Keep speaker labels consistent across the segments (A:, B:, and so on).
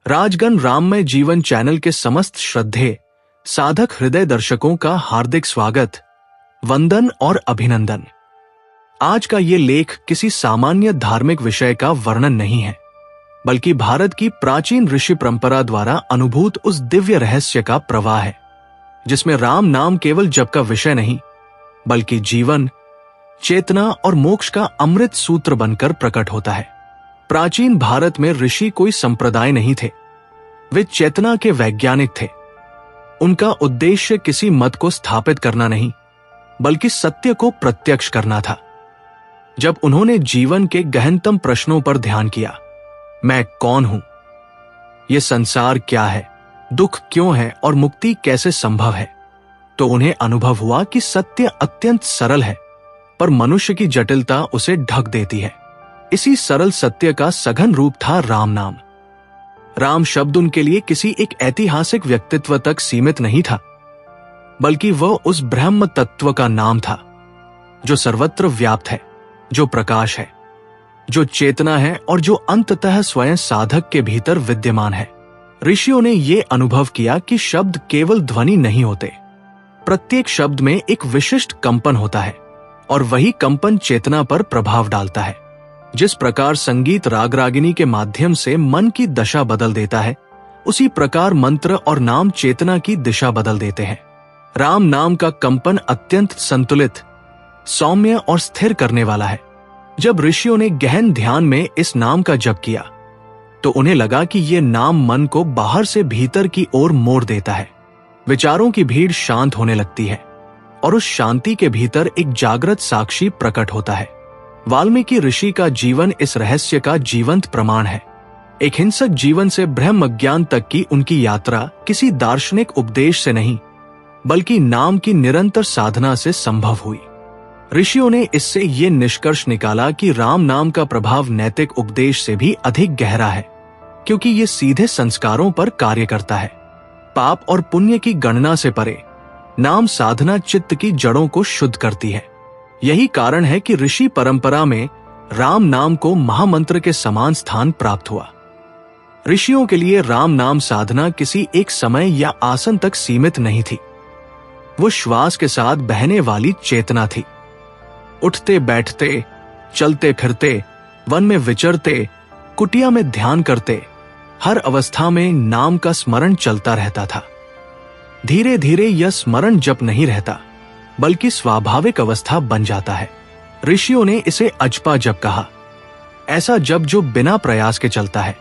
A: राजगण राममय जीवन चैनल के समस्त श्रद्धेय साधक हृदय दर्शकों का हार्दिक स्वागत, वंदन और अभिनंदन। आज का ये लेख किसी सामान्य धार्मिक विषय का वर्णन नहीं है, बल्कि भारत की प्राचीन ऋषि परंपरा द्वारा अनुभूत उस दिव्य रहस्य का प्रवाह है, जिसमें राम नाम केवल जप का विषय नहीं, बल्कि जीवन, चेतना और मोक्ष का अमृत सूत्र बनकर प्रकट होता है। प्राचीन भारत में ऋषि कोई संप्रदाय नहीं थे, वे चेतना के वैज्ञानिक थे। उनका उद्देश्य किसी मत को स्थापित करना नहीं, बल्कि सत्य को प्रत्यक्ष करना था। जब उन्होंने जीवन के गहनतम प्रश्नों पर ध्यान किया, मैं कौन हूं, यह संसार क्या है, दुख क्यों है और मुक्ति कैसे संभव है, तो उन्हें अनुभव हुआ कि सत्य अत्यंत सरल है, पर मनुष्य की जटिलता उसे ढक देती है। इसी सरल सत्य का सघन रूप था राम नाम। राम शब्द उनके लिए किसी एक ऐतिहासिक व्यक्तित्व तक सीमित नहीं था, बल्कि वह उस ब्रह्म तत्व का नाम था जो सर्वत्र व्याप्त है, जो प्रकाश है, जो चेतना है और जो अंततः स्वयं साधक के भीतर विद्यमान है। ऋषियों ने यह अनुभव किया कि शब्द केवल ध्वनि नहीं होते, प्रत्येक शब्द में एक विशिष्ट कंपन होता है और वही कंपन चेतना पर प्रभाव डालता है। जिस प्रकार संगीत राग रागिनी के माध्यम से मन की दशा बदल देता है, उसी प्रकार मंत्र और नाम चेतना की दिशा बदल देते हैं। राम नाम का कंपन अत्यंत संतुलित, सौम्य और स्थिर करने वाला है। जब ऋषियों ने गहन ध्यान में इस नाम का जप किया, तो उन्हें लगा कि यह नाम मन को बाहर से भीतर की ओर मोड़ देता है। विचारों की भीड़ शांत होने लगती है और उस शांति के भीतर एक जागृत साक्षी प्रकट होता है। वाल्मीकि ऋषि का जीवन इस रहस्य का जीवंत प्रमाण है। एक हिंसक जीवन से ब्रह्म ज्ञान तक की उनकी यात्रा किसी दार्शनिक उपदेश से नहीं, बल्कि नाम की निरंतर साधना से संभव हुई। ऋषियों ने इससे ये निष्कर्ष निकाला कि राम नाम का प्रभाव नैतिक उपदेश से भी अधिक गहरा है, क्योंकि ये सीधे संस्कारों पर कार्य करता है। पाप और पुण्य की गणना से परे नाम साधना चित्त की जड़ों को शुद्ध करती है। यही कारण है कि ऋषि परंपरा में राम नाम को महामंत्र के समान स्थान प्राप्त हुआ। ऋषियों के लिए राम नाम साधना किसी एक समय या आसन तक सीमित नहीं थी, वो श्वास के साथ बहने वाली चेतना थी। उठते बैठते, चलते फिरते, वन में विचरते, कुटिया में ध्यान करते, हर अवस्था में नाम का स्मरण चलता रहता था। धीरे धीरे यह स्मरण जप नहीं रहता, बल्कि स्वाभाविक अवस्था बन जाता है। ऋषियों ने इसे अजपा जप कहा। ऐसा जप जो बिना प्रयास के चलता है।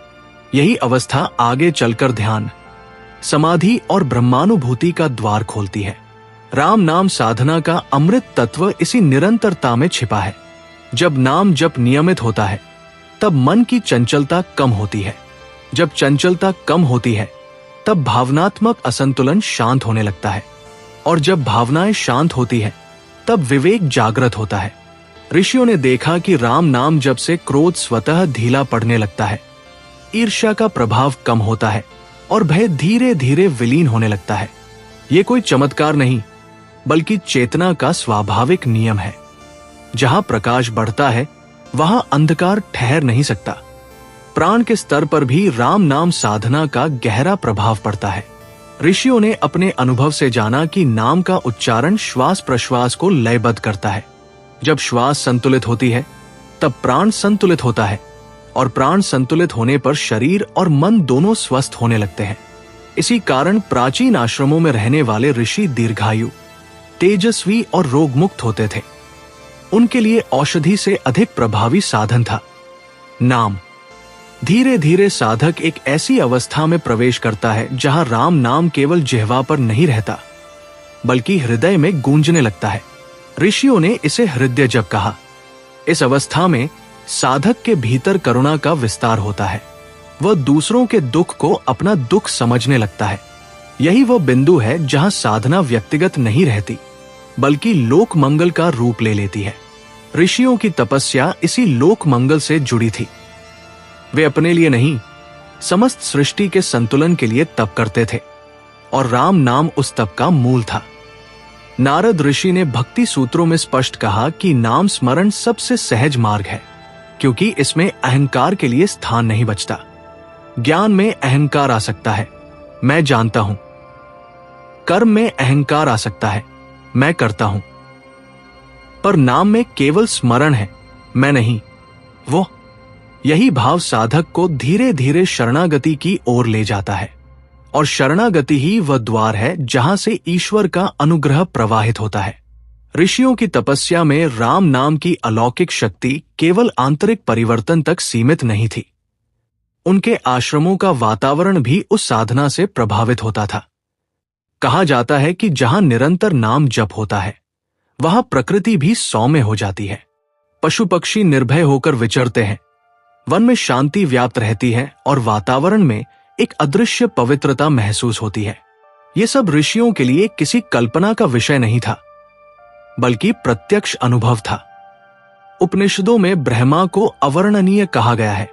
A: यही अवस्था आगे चलकर ध्यान, समाधि और ब्रह्मानुभूति का द्वार खोलती है। राम नाम साधना का अमृत तत्व इसी निरंतरता में छिपा है। जब नाम जप नियमित होता है, तब मन की चंचलता कम होती है। जब चंचलता कम होती है, तब भावनात्मक असंतुलन शांत होने लगता है, और जब भावनाएं शांत होती है, तब विवेक जागृत होता है। ऋषियों ने देखा कि राम नाम जप से क्रोध स्वतः ढीला पड़ने लगता है, ईर्ष्या का प्रभाव कम होता है और भय धीरे धीरे विलीन होने लगता है। ये कोई चमत्कार नहीं, बल्कि चेतना का स्वाभाविक नियम है। जहां प्रकाश बढ़ता है, वहां अंधकार ठहर नहीं सकता। प्राण के स्तर पर भी राम नाम साधना का गहरा प्रभाव पड़ता है। ऋषियों ने अपने अनुभव से जाना कि नाम का उच्चारण श्वास प्रश्वास को लयबद्ध करता है। जब श्वास संतुलित होती है, तब प्राण संतुलित होता है, और प्राण संतुलित होने पर शरीर और मन दोनों स्वस्थ होने लगते हैं। इसी कारण प्राचीन आश्रमों में रहने वाले ऋषि दीर्घायु, तेजस्वी और रोगमुक्त होते थे। उनके लिए औषधि से अधिक प्रभावी साधन था नाम। धीरे धीरे साधक एक ऐसी अवस्था में प्रवेश करता है जहां राम नाम केवल जिह्वा पर नहीं रहता, बल्कि हृदय में गूंजने लगता है। ऋषियों ने इसे हृदय जप कहा। इस अवस्था में साधक के भीतर करुणा का विस्तार होता है। वह दूसरों के दुख को अपना दुख समझने लगता है। यही वह बिंदु है जहां साधना व्यक्तिगत नहीं रहती, बल्कि लोक मंगल का रूप ले लेती है। ऋषियों की तपस्या इसी लोक मंगल से जुड़ी थी। वे अपने लिए नहीं, समस्त सृष्टि के संतुलन के लिए तप करते थे, और राम नाम उस तप का मूल था। नारद ऋषि ने भक्ति सूत्रों में स्पष्ट कहा कि नाम स्मरण सबसे सहज मार्ग है, क्योंकि इसमें अहंकार के लिए स्थान नहीं बचता। ज्ञान में अहंकार आ सकता है, मैं जानता हूं। कर्म में अहंकार आ सकता है, मैं करता हूं। पर नाम में केवल स्मरण है, मैं नहीं, वो। यही भाव साधक को धीरे धीरे शरणागति की ओर ले जाता है, और शरणागति ही वह द्वार है जहां से ईश्वर का अनुग्रह प्रवाहित होता है। ऋषियों की तपस्या में राम नाम की अलौकिक शक्ति केवल आंतरिक परिवर्तन तक सीमित नहीं थी। उनके आश्रमों का वातावरण भी उस साधना से प्रभावित होता था। कहा जाता है कि जहां निरंतर नाम जप होता है, वहां प्रकृति भी सौम्य हो जाती है। पशु पक्षी निर्भय होकर विचरते हैं, वन में शांति व्याप्त रहती है और वातावरण में एक अदृश्य पवित्रता महसूस होती है। ये सब ऋषियों के लिए किसी कल्पना का विषय नहीं था, बल्कि प्रत्यक्ष अनुभव था। उपनिषदों में ब्रह्मा को अवर्णनीय कहा गया है,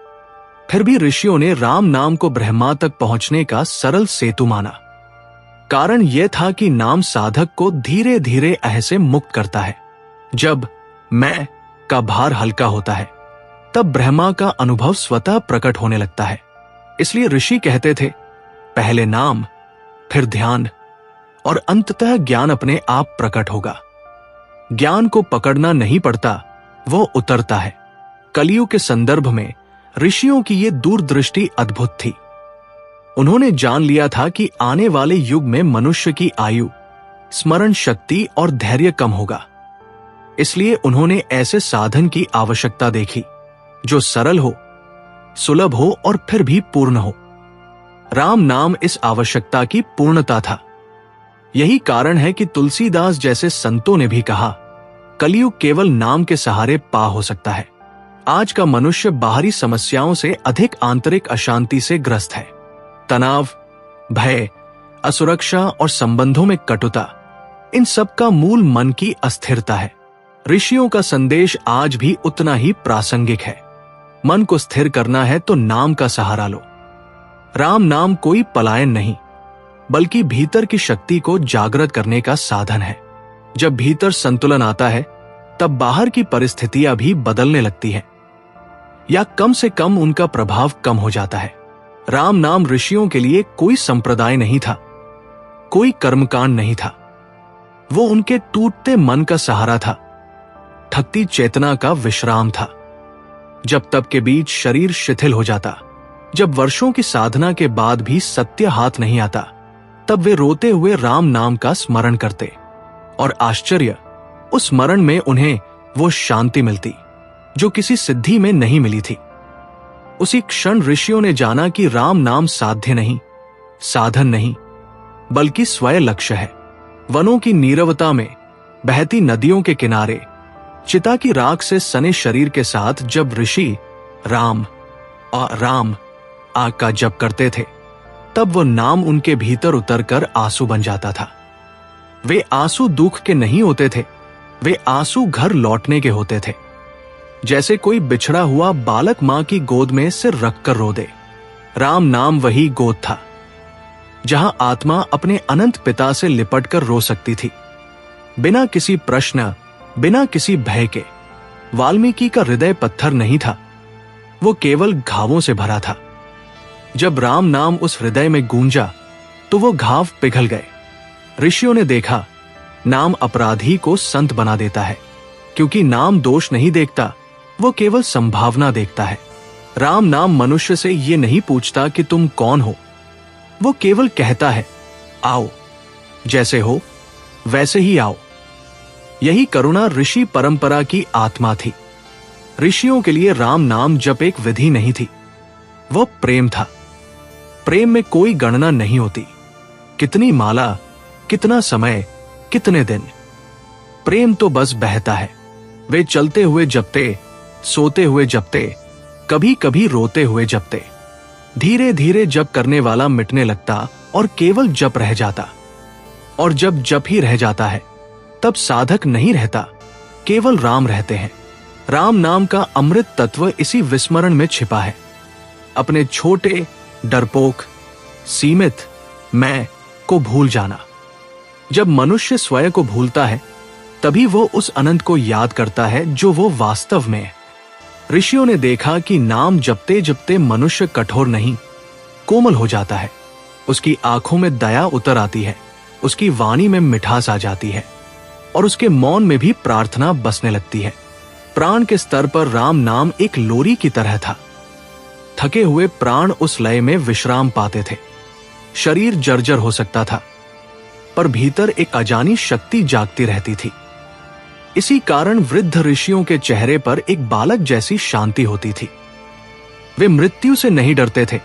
A: फिर भी ऋषियों ने राम नाम को ब्रह्मा तक पहुंचने का सरल सेतु माना। कारण यह था कि नाम साधक को धीरे धीरे अह से मुक्त करता है। जब मैं का भार हल्का होता है, तब ब्रह्मा का अनुभव स्वतः प्रकट होने लगता है। इसलिए ऋषि कहते थे, पहले नाम, फिर ध्यान, और अंततः ज्ञान अपने आप प्रकट होगा। ज्ञान को पकड़ना नहीं पड़ता, वो उतरता है। कलियुग के संदर्भ में ऋषियों की ये दूरदृष्टि अद्भुत थी। उन्होंने जान लिया था कि आने वाले युग में मनुष्य की आयु, स्मरण शक्ति और धैर्य कम होगा। इसलिए उन्होंने ऐसे साधन की आवश्यकता देखी जो सरल हो, सुलभ हो और फिर भी पूर्ण हो। राम नाम इस आवश्यकता की पूर्णता था। यही कारण है कि तुलसीदास जैसे संतों ने भी कहा, कलियुग केवल नाम के सहारे पा हो सकता है। आज का मनुष्य बाहरी समस्याओं से अधिक आंतरिक अशांति से ग्रस्त है। तनाव, भय, असुरक्षा और संबंधों में कटुता, इन सब का मूल मन की अस्थिरता है। ऋषियों का संदेश आज भी उतना ही प्रासंगिक है। मन को स्थिर करना है तो नाम का सहारा लो। राम नाम कोई पलायन नहीं, बल्कि भीतर की शक्ति को जागृत करने का साधन है। जब भीतर संतुलन आता है, तब बाहर की परिस्थितियां भी बदलने लगती हैं, या कम से कम उनका प्रभाव कम हो जाता है। राम नाम ऋषियों के लिए कोई संप्रदाय नहीं था, कोई कर्मकांड नहीं था। वो उनके टूटते मन का सहारा था, थकती चेतना का विश्राम था। जब तप के बीच शरीर शिथिल हो जाता, जब वर्षों की साधना के बाद भी सत्य हाथ नहीं आता, तब वे रोते हुए राम नाम का स्मरण करते, और आश्चर्य, उस स्मरण में उन्हें वो शांति मिलती जो किसी सिद्धि में नहीं मिली थी। उसी क्षण ऋषियों ने जाना कि राम नाम साध्य नहीं, साधन नहीं, बल्कि स्वयं लक्ष्य है। वनों की नीरवता में, बहती नदियों के किनारे, चिता की राख से सने शरीर के साथ जब ऋषि राम और राम आग का जप करते थे, तब वो नाम उनके भीतर उतरकर आंसू बन जाता था। वे आंसू दुख के नहीं होते थे, वे आंसू घर लौटने के होते थे। जैसे कोई बिछड़ा हुआ बालक मां की गोद में सिर रखकर रो दे। राम नाम वही गोद था, जहां आत्मा अपने अनंत पिता से लिपटकर रो सकती थी, बिना किसी प्रश्न, बिना किसी भय के। वाल्मीकि का हृदय पत्थर नहीं था, वो केवल घावों से भरा था। जब राम नाम उस हृदय में गूंजा, तो वो घाव पिघल गए। ऋषियों ने देखा, नाम अपराधी को संत बना देता है, क्योंकि नाम दोष नहीं देखता, वो केवल संभावना देखता है। राम नाम मनुष्य से ये नहीं पूछता कि तुम कौन हो, वो केवल कहता है, आओ, जैसे हो वैसे ही आओ। यही करुणा ऋषि परंपरा की आत्मा थी। ऋषियों के लिए राम नाम जप एक विधि नहीं थी, वो प्रेम था। प्रेम में कोई गणना नहीं होती, कितनी माला, कितना समय, कितने दिन। प्रेम तो बस बहता है। वे चलते हुए जपते, सोते हुए जपते, कभी कभी रोते हुए जपते। धीरे धीरे जप करने वाला मिटने लगता और केवल जप रह जाता। और जब जप ही रह जाता है, तब साधक नहीं रहता, केवल राम रहते हैं। राम नाम का अमृत तत्व इसी विस्मरण में छिपा है। अपने छोटे, डरपोक, सीमित मैं को भूल जाना। जब मनुष्य स्वयं को भूलता है, तभी वो उस अनंत को याद करता है जो वो वास्तव में है। ऋषियों ने देखा कि नाम जपते जपते मनुष्य कठोर नहीं, कोमल हो जाता है, उसकी आंखों में दया उतर आती है, उसकी वाणी में मिठास आ जाती है और उसके मौन में भी प्रार्थना बसने लगती है। प्राण के स्तर पर राम नाम एक लोरी की तरह था। थके हुए प्राण उस लय में विश्राम पाते थे। शरीर जर्जर हो सकता था, पर भीतर एक अजानी शक्ति जागती रहती थी। इसी कारण वृद्ध ऋषियों के चेहरे पर एक बालक जैसी शांति होती थी। वे मृत्यु से नहीं डरते थे,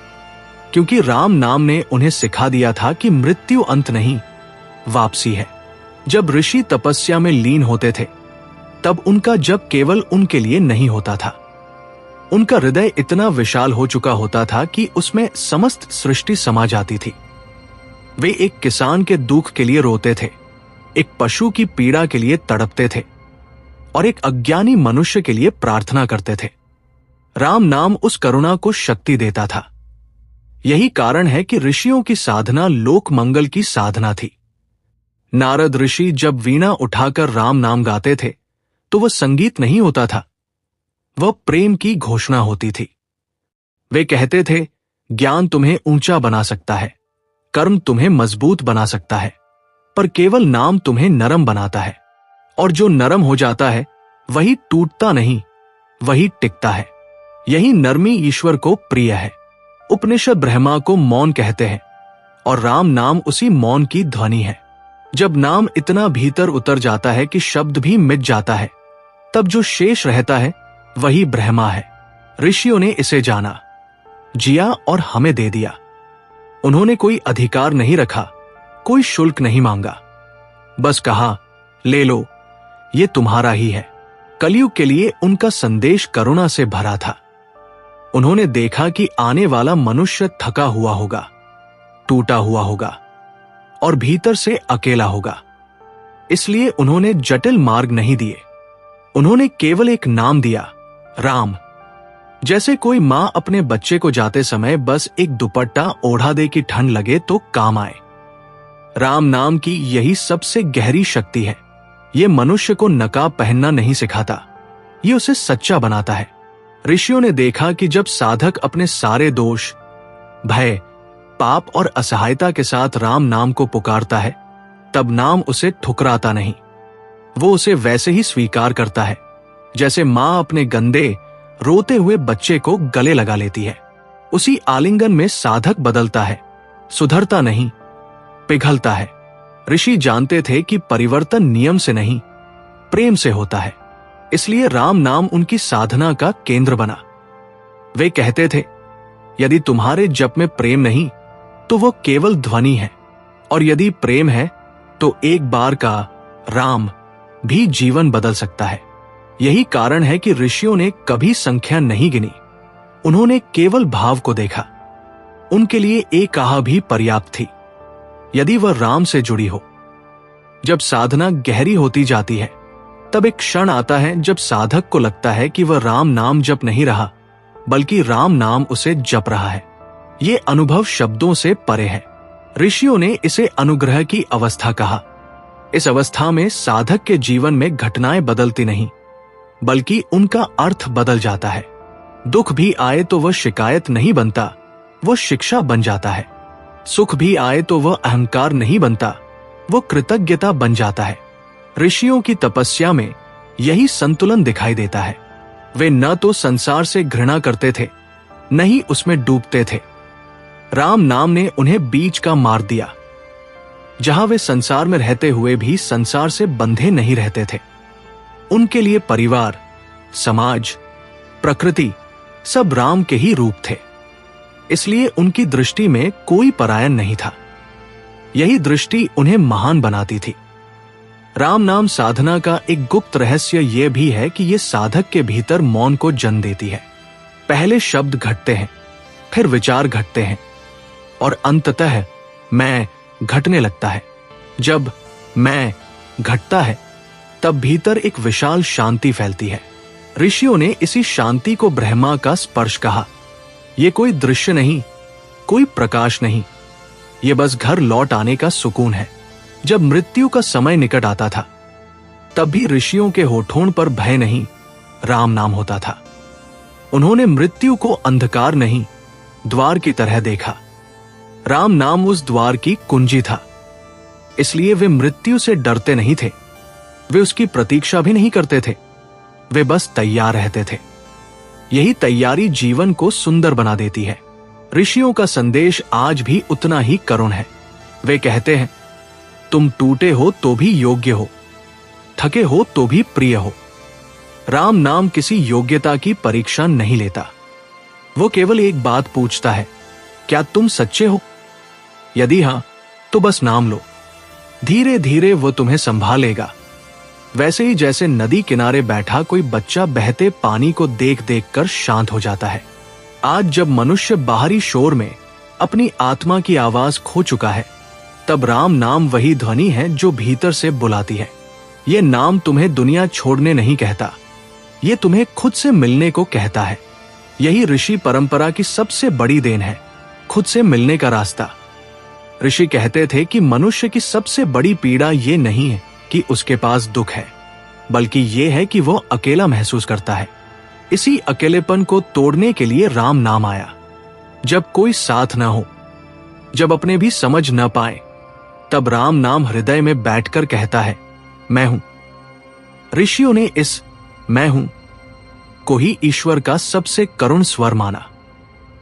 A: क्योंकि राम नाम ने उन्हें सिखा दिया था कि मृत्यु अंत नहीं, वापसी है। जब ऋषि तपस्या में लीन होते थे, तब उनका जप केवल उनके लिए नहीं होता था। उनका हृदय इतना विशाल हो चुका होता था कि उसमें समस्त सृष्टि समा जाती थी। वे एक किसान के दुख के लिए रोते थे, एक पशु की पीड़ा के लिए तड़पते थे और एक अज्ञानी मनुष्य के लिए प्रार्थना करते थे। राम नाम उस करुणा को शक्ति देता था। यही कारण है कि ऋषियों की साधना लोक मंगल की साधना थी। नारद ऋषि जब वीणा उठाकर राम नाम गाते थे, तो वह संगीत नहीं होता था, वह प्रेम की घोषणा होती थी। वे कहते थे, ज्ञान तुम्हें ऊंचा बना सकता है, कर्म तुम्हें मजबूत बना सकता है, पर केवल नाम तुम्हें नरम बनाता है। और जो नरम हो जाता है वही टूटता नहीं, वही टिकता है। यही नरमी ईश्वर को प्रिय है। उपनिषद ब्रह्मा को मौन कहते हैं और राम नाम उसी मौन की ध्वनि है। जब नाम इतना भीतर उतर जाता है कि शब्द भी मिट जाता है, तब जो शेष रहता है वही ब्रह्मा है। ऋषियों ने इसे जाना, जिया और हमें दे दिया। उन्होंने कोई अधिकार नहीं रखा, कोई शुल्क नहीं मांगा, बस कहा, ले लो, ये तुम्हारा ही है। कलयुग के लिए उनका संदेश करुणा से भरा था। उन्होंने देखा कि आने वाला मनुष्य थका हुआ होगा, टूटा हुआ होगा और भीतर से अकेला होगा। इसलिए उन्होंने जटिल मार्ग नहीं दिए, उन्होंने केवल एक नाम दिया, राम। जैसे कोई मां अपने बच्चे को जाते समय बस एक दुपट्टा ओढ़ा दे कि ठंड लगे तो काम आए। राम नाम की यही सबसे गहरी शक्ति है। यह मनुष्य को नकाब पहनना नहीं सिखाता, ये उसे सच्चा बनाता है। ऋषियों ने देखा कि जब साधक अपने सारे दोष, भय, पाप और असहायता के साथ राम नाम को पुकारता है, तब नाम उसे ठुकराता नहीं, वो उसे वैसे ही स्वीकार करता है जैसे मां अपने गंदे रोते हुए बच्चे को गले लगा लेती है। उसी आलिंगन में साधक बदलता है, सुधरता नहीं, पिघलता है। ऋषि जानते थे कि परिवर्तन नियम से नहीं, प्रेम से होता है। इसलिए राम नाम उनकी साधना का केंद्र बना। वे कहते थे, यदि तुम्हारे जप में प्रेम नहीं तो वो केवल ध्वनि है, और यदि प्रेम है तो एक बार का राम भी जीवन बदल सकता है। यही कारण है कि ऋषियों ने कभी संख्या नहीं गिनी, उन्होंने केवल भाव को देखा। उनके लिए एक आह भी पर्याप्त थी, यदि वह राम से जुड़ी हो। जब साधना गहरी होती जाती है, तब एक क्षण आता है जब साधक को लगता है कि वह राम नाम जप नहीं रहा, बल्कि राम नाम उसे जप रहा है। ये अनुभव शब्दों से परे है। ऋषियों ने इसे अनुग्रह की अवस्था कहा। इस अवस्था में साधक के जीवन में घटनाएं बदलती नहीं, बल्कि उनका अर्थ बदल जाता है। दुख भी आए तो वह शिकायत नहीं बनता, वह शिक्षा बन जाता है। सुख भी आए तो वह अहंकार नहीं बनता, वह कृतज्ञता बन जाता है। ऋषियों की तपस्या में यही संतुलन दिखाई देता है। वे न तो संसार से घृणा करते थे, न ही उसमें डूबते थे। राम नाम ने उन्हें बीच का मार दिया, जहां वे संसार में रहते हुए भी संसार से बंधे नहीं रहते थे। उनके लिए परिवार, समाज, प्रकृति सब राम के ही रूप थे। इसलिए उनकी दृष्टि में कोई परायण नहीं था। यही दृष्टि उन्हें महान बनाती थी। राम नाम साधना का एक गुप्त रहस्य यह भी है कि यह साधक के भीतर मौन को जन्म देती है। पहले शब्द घटते हैं, फिर विचार घटते हैं और अंततः मैं घटने लगता है। जब मैं घटता है, तब भीतर एक विशाल शांति फैलती है। ऋषियों ने इसी शांति को ब्रह्मा का स्पर्श कहा। यह कोई दृश्य नहीं, कोई प्रकाश नहीं, यह बस घर लौट आने का सुकून है। जब मृत्यु का समय निकट आता था, तब भी ऋषियों के होठों पर भय नहीं, राम नाम होता था। उन्होंने मृत्यु को अंधकार नहीं, द्वार की तरह देखा। राम नाम उस द्वार की कुंजी था, इसलिए वे मृत्यु से डरते नहीं थे। वे उसकी प्रतीक्षा भी नहीं करते थे, वे बस तैयार रहते थे। यही तैयारी जीवन को सुंदर बना देती है। ऋषियों का संदेश आज भी उतना ही करुण है। वे कहते हैं, तुम टूटे हो तो भी योग्य हो, थके हो तो भी प्रिय हो। राम नाम किसी योग्यता की परीक्षा नहीं लेता। वो केवल एक बात पूछता है, क्या तुम सच्चे हो? यदि हां, तो बस नाम लो। धीरे धीरे वो तुम्हें संभालेगा। वैसे ही जैसे नदी किनारे बैठा कोई बच्चा बहते पानी को देख देख कर शांत हो जाता है। आज जब मनुष्य बाहरी शोर में अपनी आत्मा की आवाज खो चुका है, तब राम नाम वही ध्वनि है जो भीतर से बुलाती है। ये नाम तुम्हें दुनिया छोड़ने नहीं कहता, ये तुम्हें खुद से मिलने को कहता है। यही ऋषि परंपरा की सबसे बड़ी देन है, खुद से मिलने का रास्ता। ऋषि कहते थे कि मनुष्य की सबसे बड़ी पीड़ा ये नहीं है कि उसके पास दुख है, बल्कि ये है कि वो अकेला महसूस करता है। इसी अकेलेपन को तोड़ने के लिए राम नाम आया। जब कोई साथ ना हो, जब अपने भी समझ न पाए, तब राम नाम हृदय में बैठकर कहता है, मैं हूं। ऋषियों ने इस मैं हूं को ही ईश्वर का सबसे करुण स्वर माना।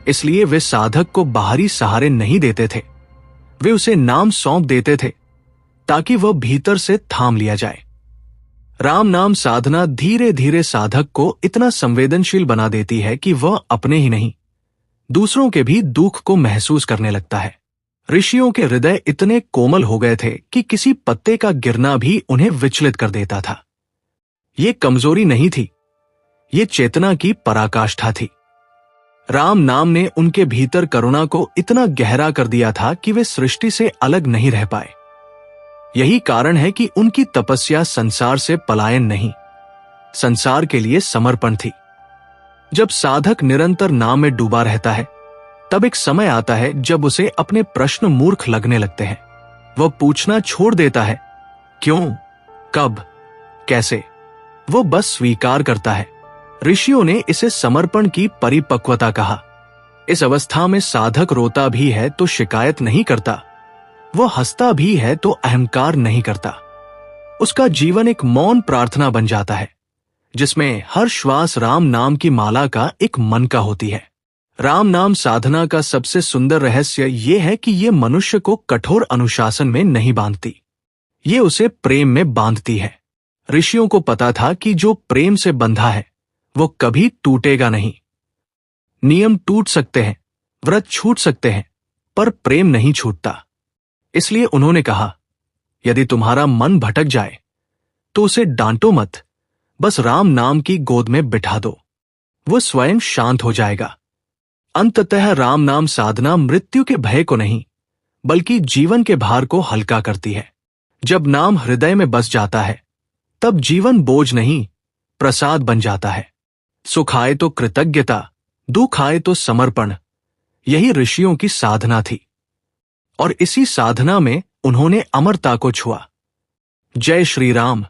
A: इसलिए वे साधक को बाहरी सहारे नहीं देते थे, वे उसे नाम सौंप देते थे ताकि वह भीतर से थाम लिया जाए। राम नाम साधना धीरे धीरे साधक को इतना संवेदनशील बना देती है कि वह अपने ही नहीं, दूसरों के भी दुख को महसूस करने लगता है। ऋषियों के हृदय इतने कोमल हो गए थे कि किसी पत्ते का गिरना भी उन्हें विचलित कर देता था। ये कमजोरी नहीं थी, ये चेतना की पराकाष्ठा थी। राम नाम ने उनके भीतर करुणा को इतना गहरा कर दिया था कि वे सृष्टि से अलग नहीं रह पाए। यही कारण है कि उनकी तपस्या संसार से पलायन नहीं, संसार के लिए समर्पण थी। जब साधक निरंतर नाम में डूबा रहता है, तब एक समय आता है जब उसे अपने प्रश्न मूर्ख लगने लगते हैं। वह पूछना छोड़ देता है, क्यों, कब, कैसे। वो बस स्वीकार करता है। ऋषियों ने इसे समर्पण की परिपक्वता कहा। इस अवस्था में साधक रोता भी है तो शिकायत नहीं करता, वो हंसता भी है तो अहंकार नहीं करता। उसका जीवन एक मौन प्रार्थना बन जाता है, जिसमें हर श्वास राम नाम की माला का एक मनका होती है। राम नाम साधना का सबसे सुंदर रहस्य ये है कि ये मनुष्य को कठोर अनुशासन में नहीं बांधती, ये उसे प्रेम में बांधती है। ऋषियों को पता था कि जो प्रेम से बंधा है वो कभी टूटेगा नहीं। नियम टूट सकते हैं, व्रत छूट सकते हैं, पर प्रेम नहीं छूटता। इसलिए उन्होंने कहा, यदि तुम्हारा मन भटक जाए तो उसे डांटो मत, बस राम नाम की गोद में बिठा दो, वो स्वयं शांत हो जाएगा। अंततः राम नाम साधना मृत्यु के भय को नहीं, बल्कि जीवन के भार को हल्का करती है। जब नाम हृदय में बस जाता है, तब जीवन बोझ नहीं, प्रसाद बन जाता है। सुख आए तो कृतज्ञता, दुख आए तो समर्पण, यही ऋषियों की साधना थी। और इसी साधना में उन्होंने अमरता को छुआ। जय श्री राम।